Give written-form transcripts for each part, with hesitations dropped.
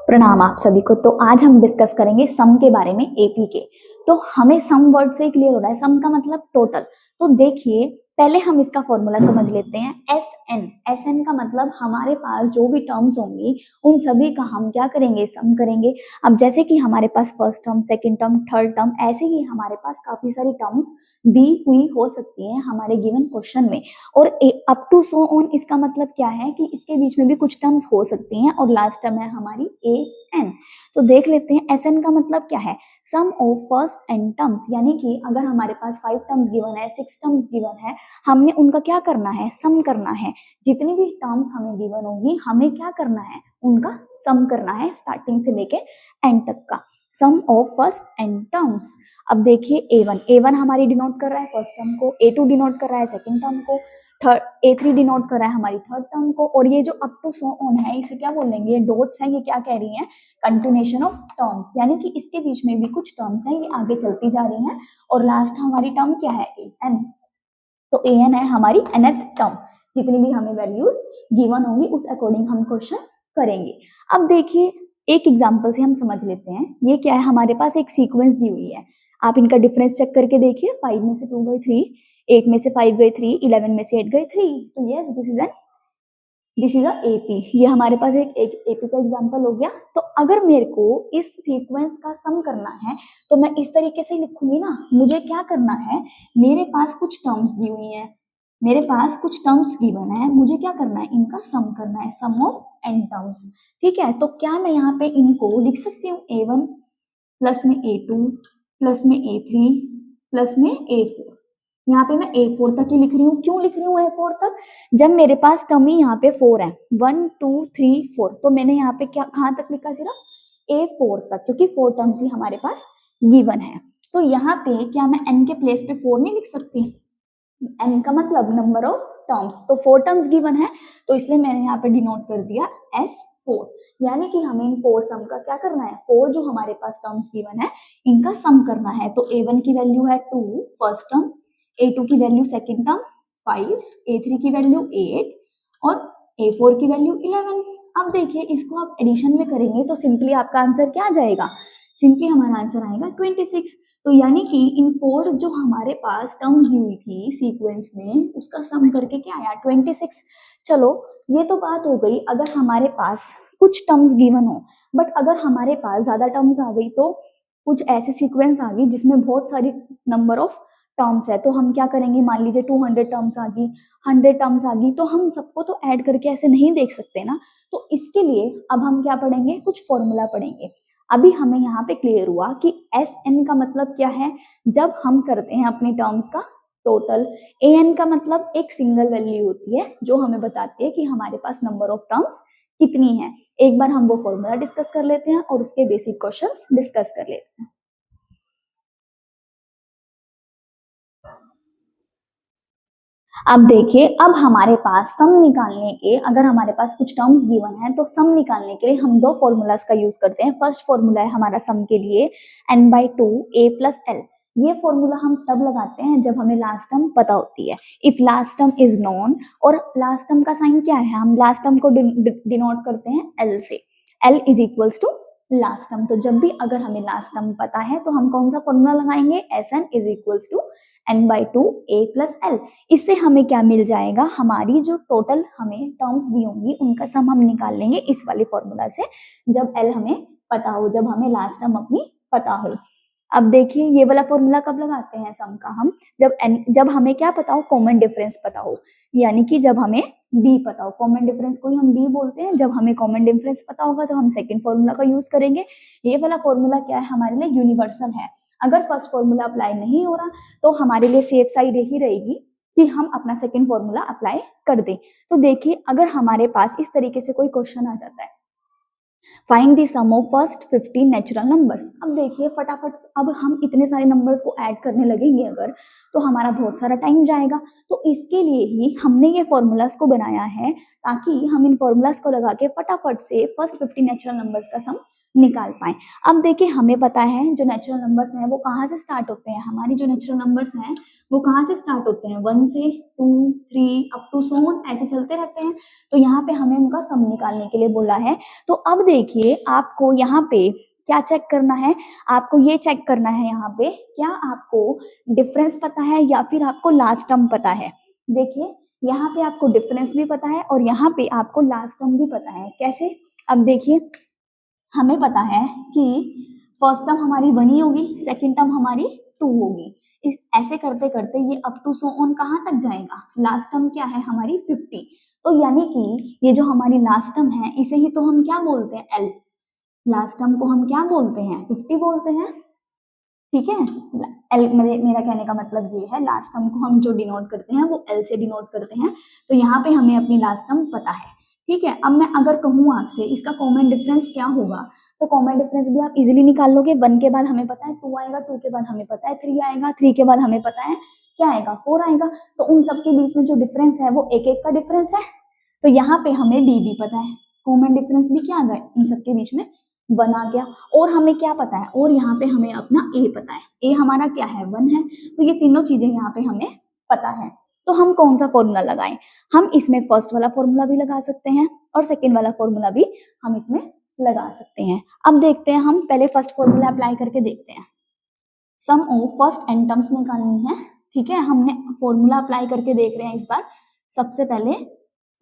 प्रणाम आप सभी को। तो आज हम डिस्कस करेंगे सम के बारे में एपी के। तो हमें सम वर्ड से क्लियर हो रहा है, सम का मतलब टोटल। तो देखिए पहले हम इसका फॉर्मूला समझ लेते हैं। एस एन का मतलब हमारे पास जो भी टर्म्स होंगी उन सभी का हम क्या करेंगे, सम करेंगे। अब जैसे कि हमारे पास first term, second term, third term, ऐसे ही हमारे पास काफी सारी टर्म्स दी हुई हो सकती हैं हमारे गिवन क्वेश्चन में। और अप टू सो ऑन इसका मतलब क्या है कि इसके बीच में भी कुछ टर्म्स हो सकती हैं और लास्ट टर्म है हमारी ए एन। तो देख लेते हैं एस एन का मतलब क्या है, सम ऑफ फर्स्ट एन टर्म्स। यानी कि अगर हमारे पास 5 टर्म्स गिवन है, 6 टर्म्स गिवन है, हमने उनका क्या करना है, सम करना है। जितनी भी टर्म्स हमें गिवन होंगी हमें क्या करना है, उनका सम करना है स्टार्टिंग से लेके एंड तक का। सम ऑफ फर्स्ट एन टर्म्स। अब देखिए ए वन हमारी डिनोट कर रहा है फर्स्ट टर्म को, ए टू डिनोट कर रहा है सेकंड टर्म को, ए3 डिनोट कर रहा है हमारी थर्ड टर्म को, और ये जो अप टू सो ऑन है इसे क्या बोलेंगे, ये डॉट्स हैं, ये क्या कह रही हैं, कंटिन्यूएशन ऑफ टर्म्स। यानी कि इसके बीच में भी कुछ टर्म्स हैं, ये आगे चलती जा रही हैं और लास्ट हमारी टर्म क्या है, ए एन। तो ए एन है हमारी nth टर्म। जितनी भी हमें वैल्यूज गिवन होंगी उस अकॉर्डिंग हम क्वेश्चन करेंगे। अब देखिए एक एग्जांपल से हम समझ लेते हैं। ये क्या है, हमारे पास एक सीक्वेंस दी हुई है, आप इनका डिफरेंस चेक करके देखिए। 5 में से 2 गए 3, 8 में से 5 गए 3, 11 में से 8 गए 3। तो yes this is a AP. ये हमारे पास एक एपी का एग्जांपल हो गया। तो अगर मेरे को इस सीक्वेंस का सम करना है तो मैं इस तरीके से लिखूंगी ना। मुझे क्या करना है, मेरे पास कुछ टर्म्स दी हुई हैं, मेरे पास कुछ टर्म्स गिवन है, मुझे क्या करना है, इनका सम करना है, सम ऑफ एन टर्म्स। ठीक है, तो क्या मैं यहाँ पे इनको लिख सकती हूँ, ए1 प्लस में ए2 प्लस में ए3 प्लस में ए4। यहाँ पे मैं ए4 तक ही लिख रही हूँ। क्यों लिख रही हूँ ए4 तक, जब मेरे पास टर्म ही यहाँ पे 4 है, 1 2 3 4, तो मैंने यहाँ पे क्या कहाँ तक लिखा, सिर्फ ए4 तक, क्योंकि 4 टर्म्स ही हमारे पास गिवन है। तो यहाँ पे क्या मैं n के प्लेस पे 4 नहीं लिख सकती, n का मतलब नंबर ऑफ टर्म्स, तो 4 टर्म्स गिवन है तो इसलिए मैंने यहाँ पे डिनोट कर दिया S4। यानी कि हमें इन 4 सम का क्या करना है, 4 जो हमारे पास टर्म्स गिवन है इनका सम करना है। तो a1 की वैल्यू है 2 फर्स्ट टर्म, a2 की वैल्यू सेकंड टर्म 5, a3 की वैल्यू 8 और a4 की वैल्यू 11। अब देखिए इसको आप एडिशन में करेंगे तो सिंपली आपका आंसर क्या आ जाएगा, सिंपली हमारा आंसर आएगा 26। तो यानी कि इन 4 जो हमारे पास टर्म्स दी हुई थी सीक्वेंस में उसका सम करके क्या आया, 26। चलो ये तो बात हो गई अगर हमारे पास कुछ टर्म्स गिवन हो, बट अगर हमारे पास ज्यादा टर्म्स आ गई, तो कुछ ऐसी सीक्वेंस आ गई जिसमें बहुत सारी नंबर ऑफ टर्म्स है, तो हम क्या करेंगे, मान लीजिए 200 टर्म्स आ गई, 100 टर्म्स आ गई, तो हम सबको तो ऐड करके ऐसे नहीं देख सकते ना। तो इसके लिए अब हम क्या पढ़ेंगे, कुछ फॉर्मूला पढ़ेंगे। अभी हमें यहाँ पे क्लियर हुआ कि एस एन का मतलब क्या है, जब हम करते हैं अपनी टर्म्स का टोटल। ए एन का मतलब एक सिंगल वैल्यू होती है जो हमें बताती है कि हमारे पास नंबर ऑफ टर्म्स कितनी है। एक बार हम वो फॉर्मूला डिस्कस कर लेते हैं और उसके बेसिक क्वेश्चंस डिस्कस कर लेते हैं। अब देखिए, अब हमारे पास सम निकालने के, अगर हमारे पास कुछ टर्म्स गिवन है तो सम निकालने के लिए हम दो फॉर्मूलाज का यूज करते हैं। फर्स्ट फॉर्मूला है हमारा सम के लिए n/2 a प्लस एल। ये फॉर्मूला हम तब लगाते हैं जब हमें लास्ट टर्म पता होती है, if last term is known. और लास्ट टर्म का साइन क्या है, हम लास्ट टर्म को डिनोट करते हैं एल से, L is equals to last term. तो जब भी अगर हमें लास्ट टर्म पता है तो हम कौन सा फॉर्मूला लगाएंगे, S N is equals to n/2 a plus L. इससे हमें क्या मिल जाएगा, हमारी जो टोटल हमें टर्म्स दी होंगी उनका सम हम निकाल लेंगे इस वाले फॉर्मूला से, जब एल हमें पता हो, जब हमें लास्ट टर्म अपनी पता हो। अब देखिए ये वाला फॉर्मूला कब लगाते हैं सम का, हम जब हमें क्या पता हो, कॉमन डिफरेंस पता हो। यानी कि जब हमें डी पता हो, कॉमन डिफरेंस को ही हम डी बोलते हैं। जब हमें कॉमन डिफरेंस पता होगा तो हम सेकंड फॉर्मूला का यूज करेंगे। ये वाला फॉर्मूला क्या है, हमारे लिए यूनिवर्सल है। अगर फर्स्ट फॉर्मूला अप्लाई नहीं हो रहा तो हमारे लिए सेफ साइड यही रहेगी कि हम अपना सेकंड फॉर्मूला अप्लाई कर दें। तो देखिए अगर हमारे पास इस तरीके से कोई क्वेश्चन आ जाता है, find the sum of first 15 natural numbers. अब देखिए फटाफट, अब हम इतने सारे नंबर्स को ऐड करने लगेंगे अगर, तो हमारा बहुत सारा टाइम जाएगा। तो इसके लिए ही हमने ये फॉर्मूलाज को बनाया है ताकि हम इन फॉर्मूलाज को लगा के फटाफट से फर्स्ट 15 नेचुरल नंबर्स का सम निकाल पाए। अब देखिए हमें पता है जो नेचुरल नंबर्स हैं वो कहाँ से स्टार्ट होते हैं, हमारी जो नेचुरल नंबर्स हैं वो कहाँ से स्टार्ट होते हैं, 1 से 2 3 अप टू सो ऑन, ऐसे चलते रहते हैं। तो यहाँ पे हमें उनका सम निकालने के लिए बोला है। तो अब देखिए आपको यहाँ पे क्या चेक करना है, आपको ये चेक करना है यहाँ पे क्या आपको डिफरेंस पता है या फिर आपको लास्ट टर्म पता है। देखिए यहाँ पे आपको डिफरेंस भी पता है और यहाँ पे आपको लास्ट टर्म भी पता है। कैसे, अब देखिए हमें पता है कि फर्स्ट टर्म हमारी 1 ही होगी, सेकंड टर्म हमारी 2 होगी। इस ऐसे करते करते ये अप टू सो ऑन कहाँ तक जाएगा, लास्ट टर्म क्या है हमारी 50। तो यानी कि ये जो हमारी लास्ट टर्म है इसे ही तो हम क्या बोलते हैं, एल। लास्ट टर्म को हम क्या बोलते हैं, 50 बोलते हैं। ठीक है, एल मेरा कहने का मतलब ये है, लास्ट टर्म को हम जो डिनोट करते हैं वो एल से डिनोट करते हैं। तो यहाँ पे हमें अपनी लास्ट टर्म पता है। ठीक है, अब मैं अगर कहूँ आपसे इसका कॉमन डिफरेंस क्या होगा, तो कॉमन डिफरेंस भी आप इजीली निकाल लोगे। 1 के बाद हमें पता है 2 आएगा, 2 के बाद हमें पता है 3 आएगा, 3 के बाद हमें पता है क्या आएगा, 4 आएगा। तो उन सबके बीच में जो डिफरेंस है वो एक एक का डिफरेंस है। तो यहाँ पे हमें डी भी पता है, कॉमन डिफरेंस भी क्या आ गया इन सबके बीच में, 1 आ गया। और हमें क्या पता है, और यहाँ पे हमें अपना ए पता है, ए हमारा क्या है 1 है। तो ये तीनों चीजें यहाँ पे हमें पता है। तो हम कौन सा फॉर्मूला लगाएं, हम इसमें फर्स्ट वाला फॉर्मूला भी लगा सकते हैं और सेकेंड वाला फॉर्मूला भी हम इसमें लगा सकते हैं। अब देखते हैं, हम पहले फर्स्ट फॉर्मूला अप्लाई करके देखते हैं। सम ऑफ फर्स्ट एन टर्म्स निकालनी है। ठीक है, हमने फॉर्मूला अप्लाई करके देख रहे हैं इस बार। सबसे पहले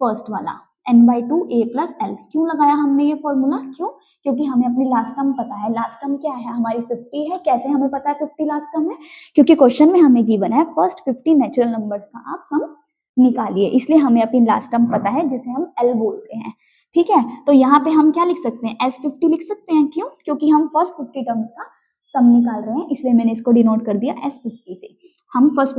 फर्स्ट वाला n/2 a + l। क्यों लगाया हमने ये फॉर्मूला, क्यों, क्योंकि हमें अपनी लास्ट टर्म पता है। लास्ट टर्म क्या है हमारी 50 है। कैसे हमें पता है 50 लास्ट टर्म है, क्योंकि क्वेश्चन में हमें गिवन है फर्स्ट 50 नेचुरल नंबर्स का आप सम निकालिए, इसलिए हमें अपनी लास्ट टर्म पता है जिसे हम l बोलते हैं। ठीक है, तो यहाँ पे हम क्या लिख सकते हैं, s50 लिख सकते हैं। क्यों, क्योंकि हम फर्स्ट 50 टर्म्स का सम निकाल रहे हैं, इसलिए मैंने इसको डिनोट कर दिया s50 से। हम फर्स्ट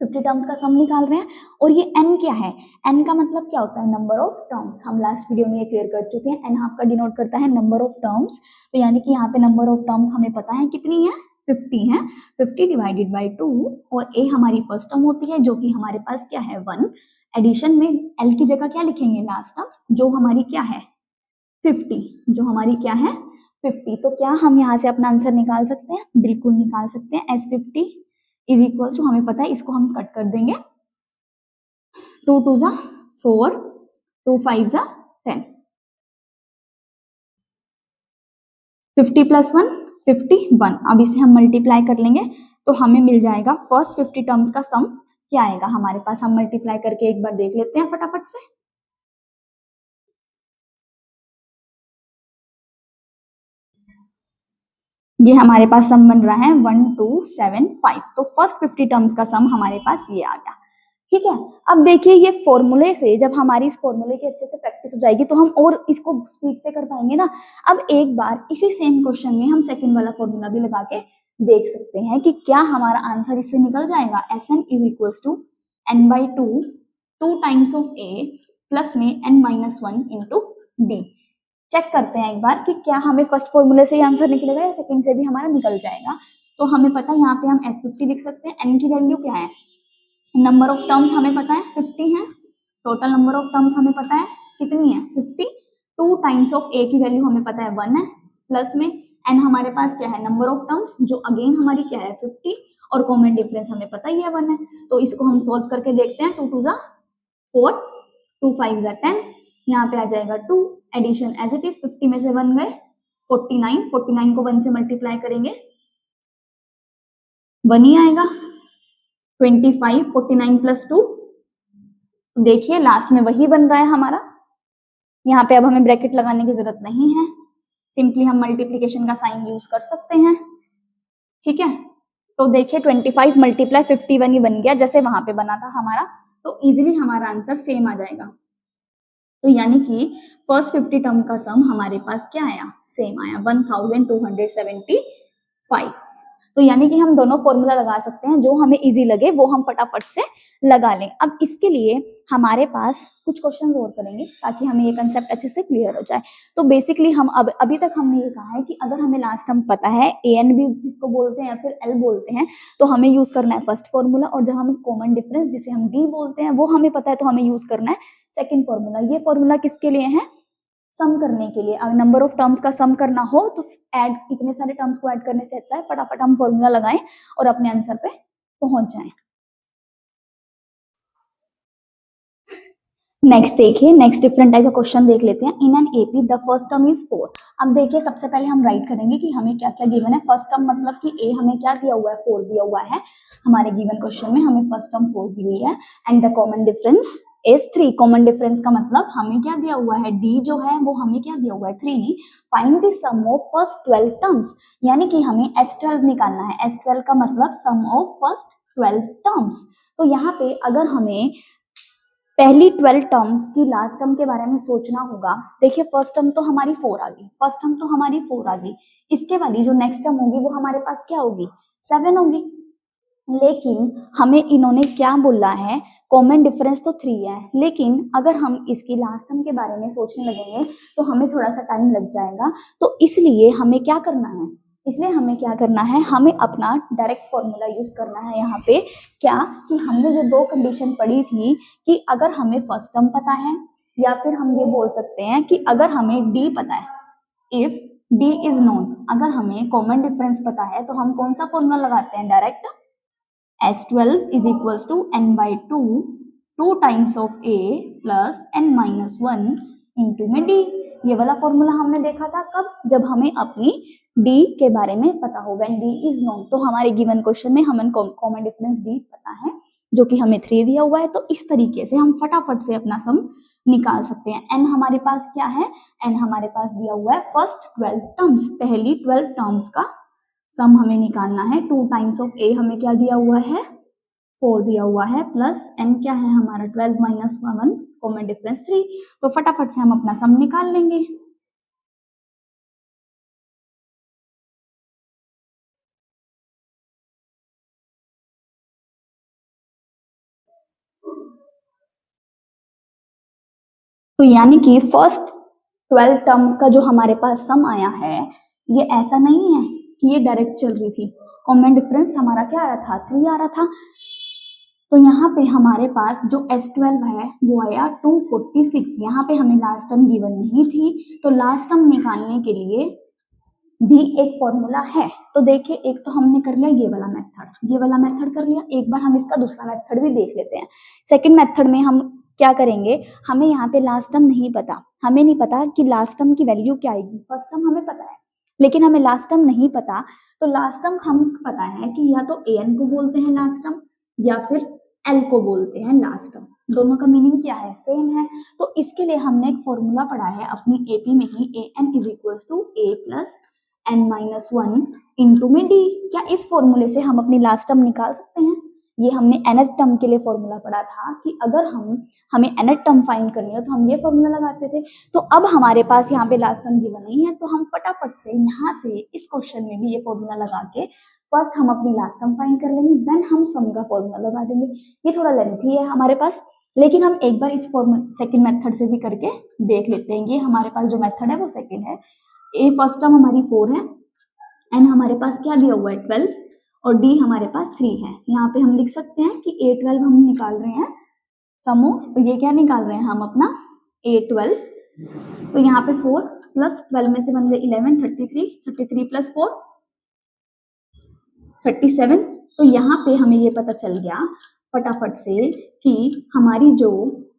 50 टर्म्स का सम निकाल रहे हैं। और ये n क्या है, n का मतलब क्या होता है, नंबर ऑफ टर्म्स। हम लास्ट वीडियो में ये क्लियर कर चुके हैं, n आपका डिनोट करता है नंबर ऑफ टर्म्स। तो यानी कि यहाँ पे नंबर ऑफ टर्म्स हमें पता है कितनी है, 50 है। 50 डिवाइडेड बाई 2 और a हमारी फर्स्ट टर्म होती है जो कि हमारे पास क्या है 1। एडिशन में l की जगह क्या लिखेंगे, लास्ट टर्म जो हमारी क्या है 50, जो हमारी क्या है 50। तो क्या हम यहाँ से अपना आंसर निकाल सकते हैं, बिल्कुल निकाल सकते हैं। s50 इज इक्वल टू, हमें पता है इसको हम कट कर देंगे, 2 2 ज़ा 4, 2 5 ज़ा 10, 50 + 1 51। अब इसे हम मल्टीप्लाई कर लेंगे तो हमें मिल जाएगा फर्स्ट 50 टर्म्स का सम क्या आएगा हमारे पास। हम मल्टीप्लाई करके एक बार देख लेते हैं फटाफट से। ये हमारे पास सम बन रहा है 1275। तो फर्स्ट 50 टर्म्स का सम हमारे पास ये आ गया। ठीक है, अब देखिए ये फॉर्मूले से जब हमारी इस फॉर्मूले की अच्छे से प्रैक्टिस हो जाएगी तो हम और इसको स्पीड से कर पाएंगे ना। अब एक बार इसी सेम क्वेश्चन में हम सेकंड वाला फॉर्मूला भी लगा के देख सकते हैं कि क्या हमारा आंसर इससे निकल जाएगा। Sn = n/2 2 times of a plus में n-1 इंटू d। चेक करते हैं एक बार कि क्या हमें फर्स्ट फॉर्मूले से ही आंसर निकलेगा या सेकंड से भी हमारा निकल जाएगा। तो हमें पता है यहाँ पे हम s50 लिख सकते हैं। n की वैल्यू क्या है, नंबर ऑफ टर्म्स हमें पता है 50 है, टोटल नंबर ऑफ टर्म्स हमें पता है कितनी है 50। 2 टाइम्स ऑफ a की वैल्यू हमें पता है 1 है, प्लस में n हमारे पास क्या है नंबर ऑफ टर्म्स जो अगेन हमारी क्या है 50, और कॉमन डिफरेंस हमें पता ही है 1 है। तो इसको हम सॉल्व करके देखते हैं। 2 2 ज़ा 4, 2 5 ज़ा 10, यहाँ पे आ जाएगा 2। एडिशन एज इट इज, 50 में से 1 गए 49, 49 को 1 से मल्टीप्लाई करेंगे 1 ही आएगा। 25, 49 + 2, देखिए लास्ट में वही बन रहा है हमारा। यहाँ पे अब हमें ब्रैकेट लगाने की जरूरत नहीं है, सिंपली हम मल्टीप्लीकेशन का साइन यूज कर सकते हैं। ठीक है, तो देखिए 25 × 51 ही बन गया जैसे वहां पे बना था हमारा। तो इजीली हमारा आंसर सेम आ जाएगा। तो यानी कि फर्स्ट 50 टर्म का सम हमारे पास क्या आया, सेम आया 1275। तो यानी कि हम दोनों फॉर्मूला लगा सकते हैं, जो हमें इजी लगे वो हम फटाफट से लगा लें। अब इसके लिए हमारे पास कुछ क्वेश्चन और करेंगे ताकि हमें ये कंसेप्ट अच्छे से क्लियर हो जाए। तो बेसिकली हम अभी तक हमने ये कहा है कि अगर हमें लास्ट टर्म पता है an भी जिसको बोलते हैं या फिर l बोलते हैं, तो हमें यूज करना है फर्स्ट फॉर्मूला, और जब हमें कॉमन डिफरेंस जिसे हम d बोलते हैं वो हमें पता है तो हमें यूज करना है सेकेंड फॉर्मूला। ये फॉर्मूला किसके लिए है, सम करने के लिए, अगर नंबर ऑफ टर्म्स का सम करना हो तो ऐड, इतने सारे टर्म्स को ऐड करने से अच्छा है फटाफट हम फॉर्मूला लगाएं और अपने आंसर पे पहुंच जाएं। नेक्स्ट देखिए, नेक्स्ट डिफरेंट टाइप का क्वेश्चन देख लेते हैं। In an AP the first term is 4। अब देखिए सबसे पहले हम राइट करेंगे कि हमें क्या क्या गिवन है। फर्स्ट टर्म मतलब कि ए हमें क्या दिया हुआ है, 4 दिया हुआ है हमारे गिवन क्वेश्चन में, हमें फर्स्ट टर्म 4 दी हुई है। And the common difference is 3। Common difference का मतलब हमें क्या दिया हुआ है, डी जो है वो हमें क्या दिया हुआ है, 3। Find the sum of first 12 terms, यानी कि हमें S12 निकालना है। S12 का मतलब सम ऑफ फर्स्ट 12 टर्म्स। तो यहाँ पे अगर हमें पहली 12 टर्म्स की लास्ट टर्म के बारे में सोचना होगा, देखिए फर्स्ट टर्म तो हमारी 4 आ गई, फर्स्ट टर्म तो हमारी 4 आ गई, इसके वाली जो नेक्स्ट टर्म होगी वो हमारे पास क्या होगी, 7 होगी। लेकिन हमें इन्होंने क्या बोला है, कॉमन डिफरेंस तो 3 है, लेकिन अगर हम इसकी लास्ट टर्म के बारे में सोचने लगेंगे तो हमें थोड़ा सा टाइम लग जाएगा। तो इसलिए हमें क्या करना है, हमें अपना डायरेक्ट फॉर्मूला यूज करना है यहाँ पे। क्या कि हमने जो 2 कंडीशन पढ़ी थी कि अगर हमें फर्स्ट टर्म पता है, या फिर हम ये बोल सकते हैं कि अगर हमें डी पता है, इफ डी इज नोन, अगर हमें कॉमन डिफरेंस पता है तो हम कौन सा फॉर्मूला लगाते हैं, direct S12 is equals to n/2 2 times of a plus n-1 into में d। ये वाला फॉर्मूला हमने देखा था कब, जब हमें अपनी d के बारे में पता हो, व्हेन d इज नोन। तो हमारे गिवन क्वेश्चन में हमें कॉमन डिफरेंस d पता है जो कि हमें 3 दिया हुआ है। तो इस तरीके से हम फटाफट से अपना सम निकाल सकते हैं। n हमारे पास क्या है, n हमारे पास दिया हुआ है फर्स्ट 12 टर्म्स, पहली 12 टर्म्स का सम हमें निकालना है। 2 टाइम्स ऑफ a हमें क्या दिया हुआ है, 4 दिया हुआ है, प्लस n क्या है हमारा 12 माइनस 1, कॉमन डिफरेंस 3। तो फटाफट से हम अपना सम निकाल लेंगे। तो यानी कि फर्स्ट 12 टर्म्स का जो हमारे पास सम आया है, ये ऐसा नहीं है कि ये डायरेक्ट चल रही थी, कॉमन डिफरेंस हमारा क्या आ रहा था, 3 आ रहा था। तो यहाँ पे हमारे पास जो S12 है वो आया 246। यहाँ पे हमें लास्ट टर्म गिवन नहीं थी, तो लास्ट टर्म निकालने के लिए भी एक फॉर्मूला है। तो देखिए एक तो हमने कर लिया ये वाला मेथड कर लिया, एक बार हम इसका दूसरा मेथड भी देख लेते हैं। सेकंड मेथड में हम क्या करेंगे, हमें यहाँ पे लास्ट टर्म नहीं पता, हमें नहीं पता कि लास्ट टर्म की वैल्यू क्या आएगी। फर्स्ट टर्म हमें पता है लेकिन हमें लास्ट टर्म नहीं पता, तो लास्ट टर्म हम पता है कि या तो an को बोलते हैं लास्ट टर्म, या फिर l को बोलते हैं लास्ट टर्म। दोनों का मीनिंग क्या है, सेम है। तो इसके लिए हमने एक फॉर्मूला पढ़ा है अपनी एपी में ही, an is equals to a plus n-1 into में d। क्या इस फॉर्मूले से हम अपनी लास्ट टर्म निकाल सकते हैं? ये हमने nth टर्म के लिए फॉर्मूला पढ़ा था कि अगर हमें nth टर्म फाइंड करनी हो तो हम ये फॉर्मूला लगाते थे। तो अब हमारे पास यहाँ पे लास्ट टर्म गिवन नहीं है, तो हम फटाफट से यहाँ से इस क्वेश्चन में भी ये फॉर्मूला लगा के फर्स्ट हम अपनी लास्ट टर्म फाइंड कर लेंगे, देन हम सम का फॉर्मूला लगा देंगे। ये थोड़ा लेंथी है हमारे पास, लेकिन हम एक बार इस सेकंड मेथड से भी करके देख लेते हैं। ये हमारे पास जो मेथड है वो सेकंड है। ए फर्स्ट टर्म हमारी 4 है, एन हमारे पास क्या दिया हुआ है 12, और डी हमारे पास 3 है। यहाँ पे हम लिख सकते हैं कि A12 हम निकाल रहे हैं सम ऑफ, तो ये क्या निकाल रहे हैं हम अपना A12। तो यहाँ पे 4 प्लस 12 में से बन गए 11, 33 प्लस 4 37। तो यहाँ पे हमें ये पता चल गया फटाफट से कि हमारी जो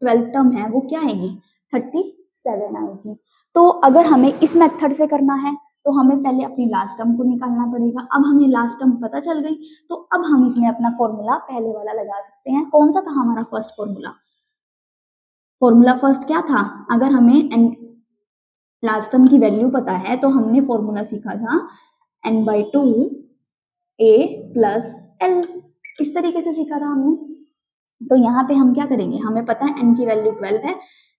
12 टर्म है वो क्या आएगी, 37 आएगी। तो अगर हमें इस मेथड से करना है तो हमें पहले अपनी लास्ट टर्म को निकालना पड़ेगा। अब हमें लास्ट टर्म पता चल गई, तो अब हम इसमें अपना फॉर्मूला पहले वाला लगा सकते हैं। कौन सा था हमारा फर्स्ट फॉर्मूला फर्स्ट क्या था, अगर हमें लास्ट टर्म की वैल्यू पता है तो हमने फॉर्मूला सीखा था n/2 a प्लस l, इस तरीके से सीखा था हमने। तो यहाँ पे हम क्या करेंगे, हमें पता है n की वैल्यू 12 है,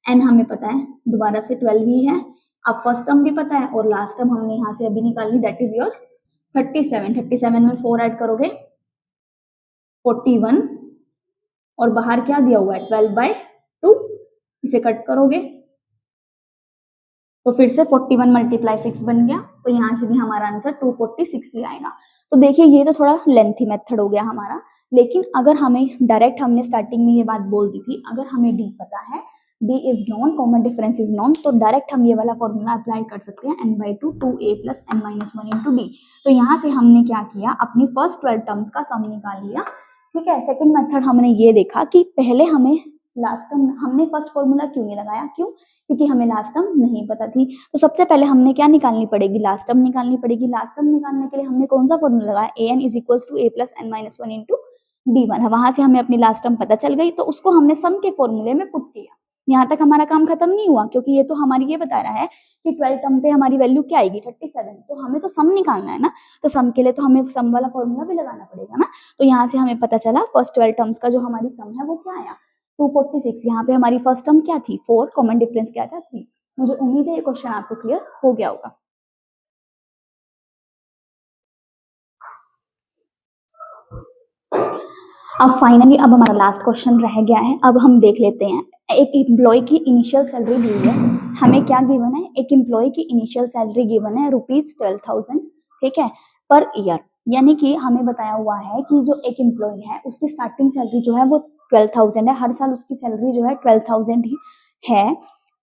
n हमें पता है दोबारा से 12 ही है। अब फर्स्ट टर्म भी पता है और लास्ट टर्म हमने यहाँ से अभी निकाली, दैट इज योर 37। 37 में 4 ऐड करोगे 41, और बाहर क्या दिया हुआ है 12/2, इसे कट करोगे तो फिर से 41 मल्टीप्लाई 6 बन गया। तो यहाँ से भी हमारा आंसर 246 ही आएगा। तो देखिए ये तो थोड़ा लेंथी मेथड हो गया हमारा, लेकिन अगर हमें डायरेक्ट, हमने स्टार्टिंग में ये बात बोल दी थी, अगर हमें डी पता है, D is non, common difference is non, तो डायरेक्ट हम ये वाला फॉर्मूला अप्लाई कर सकते हैं n/2 2a + n-1 × d। तो यहाँ से हमने क्या किया, अपनी फर्स्ट 12 टर्म्स का सम निकाल लिया, ठीक है। सेकंड मेथड हमने ये देखा कि पहले हमें लास्ट टर्म, हमने फर्स्ट फॉर्मूला क्यों नहीं लगाया, क्यों, क्योंकि हमें लास्ट टर्म नहीं पता थी। तो सबसे पहले हमने क्या निकालनी पड़ेगी, लास्ट टर्म निकालनी पड़ेगी। लास्ट टर्म निकालने के लिए हमने कौन सा फॉर्मूला लगाया, an = a + n-1 × d1। वहां से हमें अपनी लास्ट टर्म पता चल गई, तो उसको हमने सम के फॉर्मूले में पुट किया। यहाँ तक हमारा काम खत्म नहीं हुआ, क्योंकि ये तो हमारी ये बता रहा है कि 12 टर्म पे हमारी वैल्यू क्या आएगी, 37। तो हमें तो सम निकालना है ना, तो सम के लिए तो हमें सम वाला फॉर्मूला भी लगाना पड़ेगा ना। तो यहाँ से हमें पता चला फर्स्ट 12 टर्म्स का जो हमारी सम है वो क्या आया, 246। यहाँ पे हमारी फर्स्ट टर्म क्या थी, 4, कॉमन डिफरेंस क्या था, 3। मुझे उम्मीद है ये क्वेश्चन आपको क्लियर हो गया होगा। अब फाइनली अब हमारा लास्ट क्वेश्चन रह गया है। अब हम देख लेते हैं, एक एम्प्लॉय की इनिशियल सैलरी दी है, हमें क्या गिवन है, एक एम्प्लॉय की इनिशियल सैलरी गिवन है ₹12,000, ठीक है, पर ईयर। यानी कि हमें बताया हुआ है कि जो एक एम्प्लॉय है उसकी स्टार्टिंग सैलरी जो है वो 12,000 है, हर साल उसकी सैलरी जो है 12,000 ही है,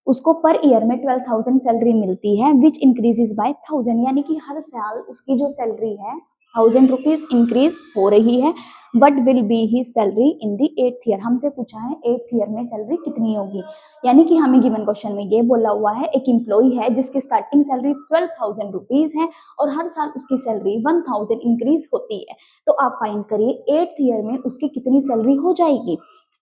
उसको पर ईयर में 12,000 सैलरी मिलती है, विच इंक्रीजेस बाय 1000। यानी कि हर साल उसकी जो सैलरी है 1000 रुपीज इंक्रीज हो रही है। But will be he salary in the 8th year, हमसे पूछा है 8th ईयर में सैलरी कितनी होगी। यानी कि हमें गिवन क्वेश्चन में ये बोला हुआ है, एक एम्प्लॉय है जिसकी स्टार्टिंग सैलरी 12,000 रुपीज है और हर साल उसकी सैलरी 1000 इंक्रीज होती है। तो आप फाइंड करिए 8th ईयर में उसकी कितनी सैलरी हो जाएगी।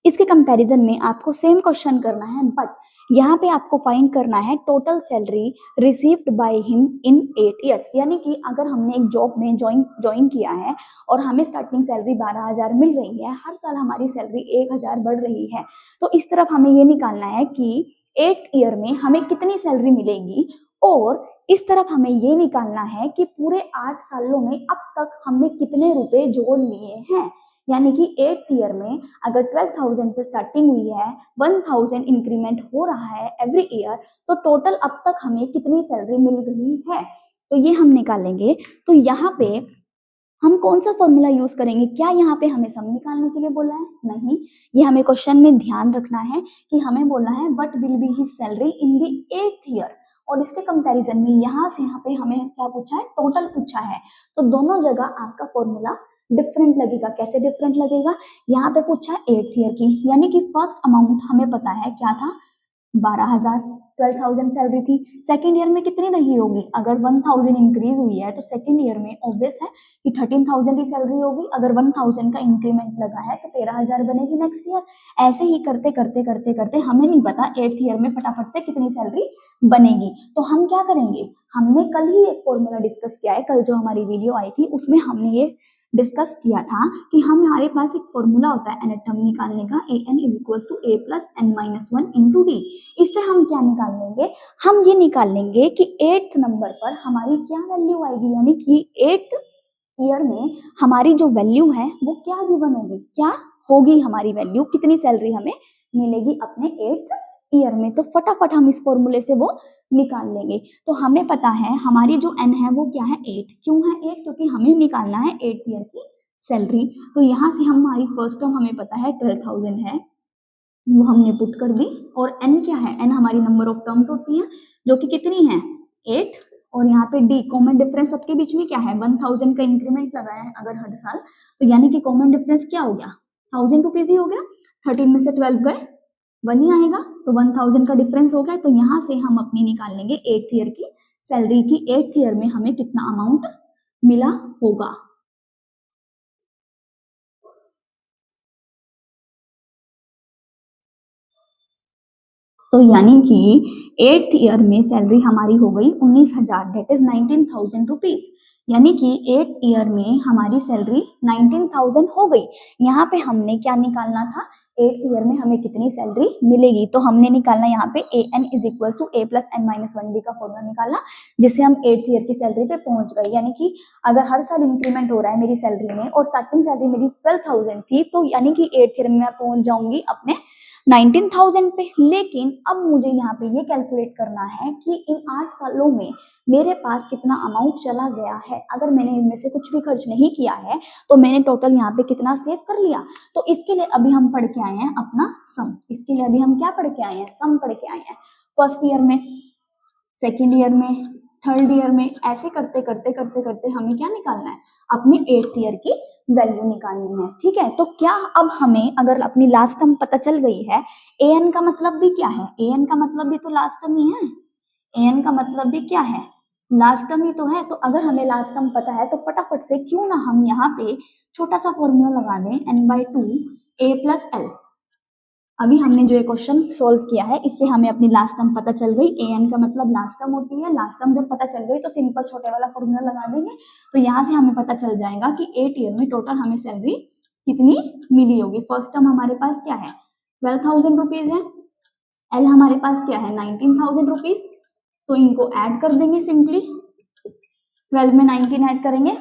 इसके कंपैरिजन में आपको सेम क्वेश्चन करना है, बट यहाँ पे आपको फाइंड करना है total salary received by him in 8 years. यानी कि अगर हमने एक जॉब में ज्वाइन किया है और हमें स्टार्टिंग सैलरी 12,000 मिल रही है, हर साल हमारी सैलरी 1,000 बढ़ रही है, तो इस तरफ हमें ये निकालना है कि 8th ईयर में हमें कितनी सैलरी मिलेगी, और इस तरफ हमें ये निकालना है कि पूरे 8 सालों में अब तक हमने कितने रुपए जोड़ लिए हैं। यानी कि 8th ईयर में अगर 12,000 से स्टार्टिंग हुई है, 1000 इंक्रीमेंट हो रहा है एवरी ईयर, तो टोटल अब तक हमें कितनी सैलरी मिल रही है, तो ये हम निकालेंगे। तो यहाँ पे हम कौन सा फॉर्मूला यूज करेंगे, क्या यहाँ पे हमें सम निकालने के लिए बोला है, नहीं, ये हमें क्वेश्चन में ध्यान रखना है कि हमें बोला है what will be his salary in the 8th year, और इसके कंपैरिजन में यहाँ से यहाँ पे हमें क्या पूछा है, टोटल पूछा है। तो दोनों जगह आपका फॉर्मूला डिफरेंट लगेगा। कैसे डिफरेंट लगेगा, यहाँ पे पूछा है 8th ईयर की, यानी कि फर्स्ट अमाउंट हमें पता है क्या था, 12,000, 12,000 सैलरी थी। सेकंड ईयर में कितनी रही होगी, अगर 1000 इंक्रीज हुई है तो सेकंड ईयर में ऑब्वियस है कि 13,000 की सैलरी होगी। अगर 1000 का इंक्रीमेंट लगा है तो 13,000 बनेगी नेक्स्ट ईयर। ऐसे ही करते करते करते करते हमें नहीं पता 8th ईयर में फटाफट से कितनी सैलरी बनेगी। तो हम क्या करेंगे, हमने कल ही एक फॉर्मूला डिस्कस किया है, कल जो हमारी वीडियो आई थी उसमें हमने ये डिस्कस किया था कि हमारे पास एक फॉर्मूला होता है एन टर्म निकालने का, an = a + n-1 × d। इससे हम क्या निकाल लेंगे, हम ये निकाल लेंगे कि 8th नंबर पर हमारी क्या वैल्यू आएगी, यानी कि 8th ईयर में हमारी जो वैल्यू है वो क्या गिवन होगी, क्या होगी हमारी वैल्यू, कितनी सैलरी हमें मिलेगी अपने 8th ईयर में। तो फटाफट हम इस फॉर्मूले से वो निकाल लेंगे। तो हमें पता है हमारी जो n है वो क्या है, 8। क्यों है 8, क्योंकि हमें निकालना है 8th ईयर की सैलरी। तो यहाँ से हमारी फर्स्ट टर्म हमें पता है 12,000 है, वो हमने पुट कर दी, और n क्या है, n हमारी नंबर ऑफ टर्म्स होती है जो कि कितनी है, 8। और यहाँ पे d कॉमन डिफरेंस सबके बीच में क्या है, 1000 का इंक्रीमेंट लगाया है अगर हर साल, तो यानी कि कॉमन डिफरेंस क्या हो गया, 1000 रुपीज ही हो गया। 13 में से 12 गए 1 ही आएगा, तो 1000 का डिफरेंस हो गया। तो यहाँ से हम अपनी निकाल लेंगे 8th ईयर की सैलरी की 8th ईयर में हमें कितना अमाउंट मिला होगा। तो यानी कि 8th ईयर में सैलरी हमारी हो गई 19,000, दैट इज 19,000 रुपीज। यानी कि 8th ईयर में हमारी सैलरी 19,000 हो गई। यहाँ पे हमने क्या निकालना था, 8th ईयर में हमें कितनी सैलरी मिलेगी, तो हमने निकालना यहाँ पे an = a + n-1 का फॉर्मूला निकाला, जिससे हम 8th ईयर की सैलरी पे पहुंच गए। यानी कि अगर हर साल इंक्रीमेंट हो रहा है मेरी सैलरी में और स्टार्टिंग सैलरी मेरी 12,000 थी, तो यानी कि 8th ईयर में मैं पहुंच जाऊंगी अपने 19,000 पे। लेकिन अब मुझे यहाँ पे ये कैलकुलेट करना है कि इन 8 सालों में मेरे पास कितना अमाउंट चला गया है। अगर मैंने इनमें से कुछ भी खर्च नहीं किया है तो मैंने टोटल यहाँ पे कितना सेव कर लिया। तो इसके लिए अभी हम पढ़ के आए हैं अपना सम। इसके लिए अभी हम क्या पढ़ के आए हैं? सम पढ़ के आए हैं। फर्स्ट ईयर में, सेकेंड ईयर में, थर्ड ईयर में, ऐसे करते करते करते करते हमें क्या निकालना है? अपने 8th ईयर की वैल्यू निकालनी है। ठीक है, तो क्या अब हमें अगर अपनी लास्ट टर्म पता चल गई है, an का मतलब भी क्या है? an का मतलब भी तो लास्ट टर्म ही है। an का मतलब भी क्या है? लास्ट टर्म ही तो है। तो अगर हमें लास्ट टर्म पता है तो फटाफट से क्यों ना हम यहाँ पे छोटा सा फॉर्मूला लगा दें, n/2 a + l। अभी हमने जो ये क्वेश्चन सोल्व किया है इससे हमें अपनी लास्ट टर्म पता चल गई। an का मतलब लास्ट टर्म होती है। लास्ट टर्म जब पता चल गई तो सिंपल छोटे वाला फॉर्मूला लगा देंगे। तो यहाँ से हमें पता चल जाएगा कि 8 ईयर में टोटल हमें सैलरी कितनी मिली होगी। फर्स्ट टर्म हमारे पास क्या है? 12,000 रुपीज है। एल हमारे पास क्या है? 19,000 रुपीज। तो इनको ऐड कर देंगे सिंपली। 12 में 19 ऐड करेंगे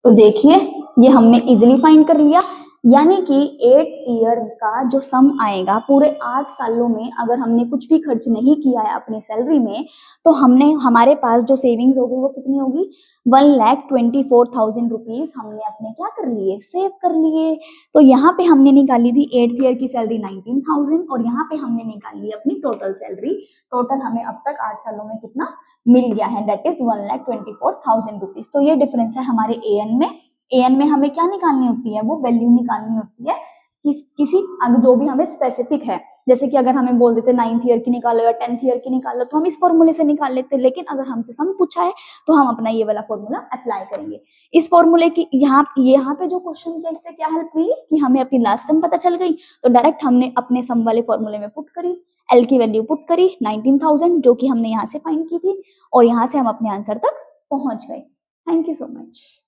तो देखिए ये हमने इजीली फाइंड कर लिया। यानी कि 8 ईयर का जो सम आएगा पूरे 8 सालों में, अगर हमने कुछ भी खर्च नहीं किया है अपनी सैलरी में, तो हमारे पास जो सेविंग्स होगी वो कितनी होगी? 1,24,000 रुपीज हमने अपने क्या कर लिए? सेव कर लिए। तो यहाँ पे हमने निकाली थी 8th ईयर की सैलरी 19,000 और यहाँ पे हमने निकाली अपनी टोटल सैलरी। टोटल हमें अब तक 8 सालों में कितना मिल गया है? That is 1,24,000 rupees. तो ये डिफरेंस है हमारे an में। an में हमें क्या निकालनी होती है? वो वैल्यू निकालनी होती है किसी अगर जो भी हमें स्पेसिफिक है। जैसे कि अगर हमें बोल देते 9th ईयर की निकालो या 10th ईयर की निकालो तो हम इस फॉर्मूले से निकाल लेते। लेकिन अगर हमसे सम पूछा है तो हम अपना ये वाला फॉर्मूला अप्लाई करेंगे। इस फॉर्मूले की यहाँ पे जो क्वेश्चन किया इससे क्या हेल्प हुई कि हमें अपनी लास्ट टर्म पता चल गई। तो डायरेक्ट हमने अपने सम वाले फॉर्मूले में पुट करी, एल की वैल्यू पुट करी 19,000 जो कि हमने यहाँ से फाइंड की थी और यहाँ से हम अपने आंसर तक पहुंच गए। Thank you so much.